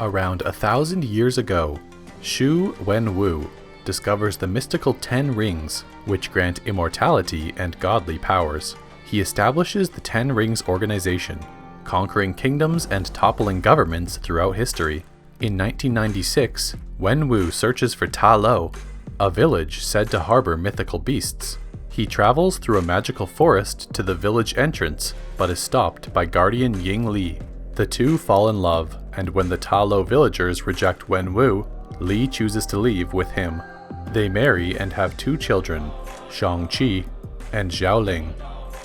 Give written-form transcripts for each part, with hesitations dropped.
Around 1,000 years ago, Wenwu discovers the mystical 10 rings, which grant immortality and godly powers. He establishes the 10 Rings organization, conquering kingdoms and toppling governments throughout history. In 1996, Wenwu searches for Ta Lo, a village said to harbor mythical beasts. He travels through a magical forest to the village entrance, but is stopped by guardian Ying Li. The two fall in love, and when the Ta Lo villagers reject Wenwu, Li chooses to leave with him. They marry and have 2 children, Shang-Chi and Xiaoling.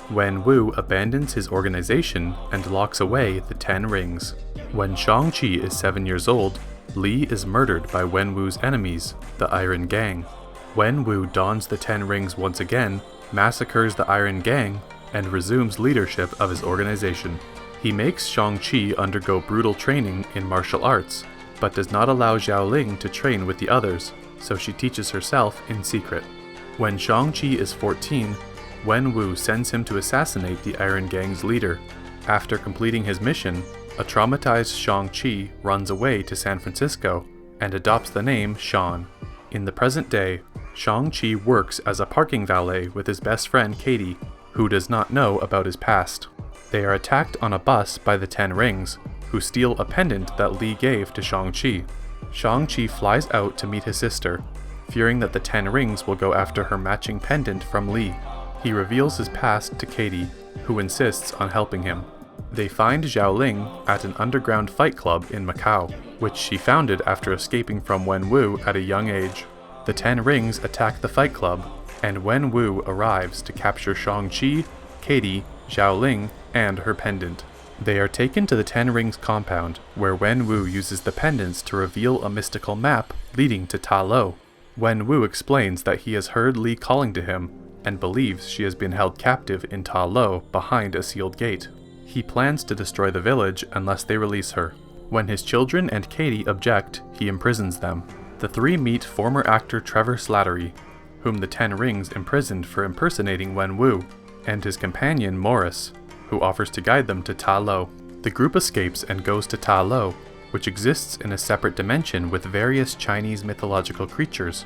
Wenwu abandons his organization and locks away the 10 rings. When Shang-Chi is 7 years old, Li is murdered by Wenwu's enemies, the Iron Gang. Wenwu dons the 10 rings once again, massacres the Iron Gang, and resumes leadership of his organization. He makes Shang-Chi undergo brutal training in martial arts, but does not allow Xiaoling to train with the others, so she teaches herself in secret. When Shang-Chi is 14, Wenwu sends him to assassinate the Iron Gang's leader. After completing his mission, a traumatized Shang-Chi runs away to San Francisco and adopts the name Sean. In the present day, Shang-Chi works as a parking valet with his best friend Katy, who does not know about his past. They are attacked on a bus by the 10 Rings, who steal a pendant that Li gave to Shang-Chi. Shang-Chi flies out to meet his sister, fearing that the 10 Rings will go after her matching pendant from Li. He reveals his past to Katy, who insists on helping him. They find Xiaoling at an underground fight club in Macau, which she founded after escaping from Wenwu at a young age. The 10 Rings attack the fight club, and Wenwu arrives to capture Shang-Chi, Katy, Xiaoling, and her pendant. They are taken to the 10 Rings compound, where Wenwu uses the pendants to reveal a mystical map leading to Ta Lo. Wenwu explains that he has heard Li calling to him, and believes she has been held captive in Ta Lo behind a sealed gate. He plans to destroy the village unless they release her. When his children and Katy object, he imprisons them. The 3 meet former actor Trevor Slattery, whom the 10 Rings imprisoned for impersonating Wenwu, and his companion Morris, who offers to guide them to Ta Lo. The group escapes and goes to Ta Lo, which exists in a separate dimension with various Chinese mythological creatures.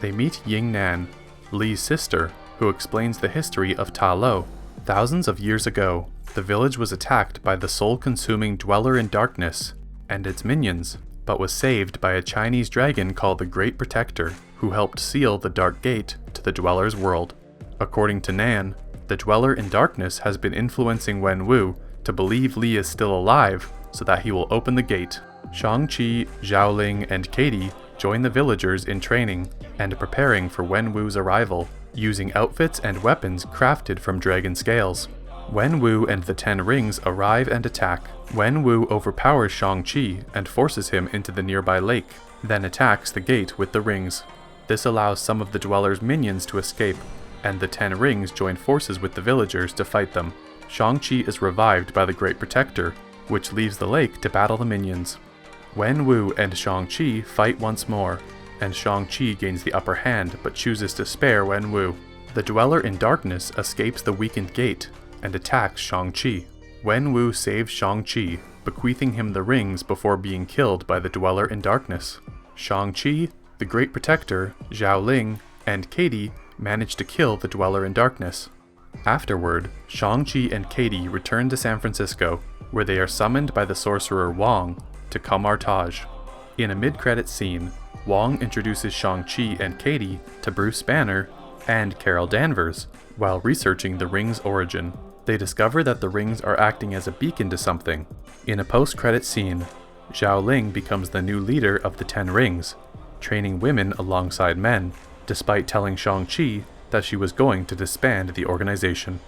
They meet Ying Nan, Li's sister, who explains the history of Ta Lo. Thousands of years ago, the village was attacked by the soul-consuming Dweller in Darkness and its minions, but was saved by a Chinese dragon called the Great Protector, who helped seal the Dark Gate to the Dweller's world. According to Nan, the Dweller in Darkness has been influencing Wenwu to believe Li is still alive so that he will open the gate. Shang-Chi, Xiaoling, and Katy join the villagers in training and preparing for Wenwu's arrival, using outfits and weapons crafted from dragon scales. Wenwu and the 10 Rings arrive and attack. Wenwu overpowers Shang-Chi and forces him into the nearby lake, then attacks the gate with the rings. This allows some of the Dweller's minions to escape, and the 10 Rings join forces with the villagers to fight them. Shang-Chi is revived by the Great Protector, which leaves the lake to battle the minions. Wenwu and Shang-Chi fight once more, and Shang-Chi gains the upper hand but chooses to spare Wenwu. The Dweller in Darkness escapes the weakened gate and attacks Shang-Chi. Wenwu saves Shang-Chi, bequeathing him the rings before being killed by the Dweller in Darkness. Shang-Chi, the Great Protector, Xiaoling, and Katy manage to kill the Dweller in Darkness. Afterward, Shang-Chi and Katy return to San Francisco, where they are summoned by the sorcerer Wong to Camartage. In a mid-credits scene, Wong introduces Shang-Chi and Katy to Bruce Banner and Carol Danvers while researching the ring's origin. They discover that the rings are acting as a beacon to something. In a post-credits scene, Xiaoling becomes the new leader of the 10 Rings, training women alongside men, despite telling Shang-Chi that she was going to disband the organization.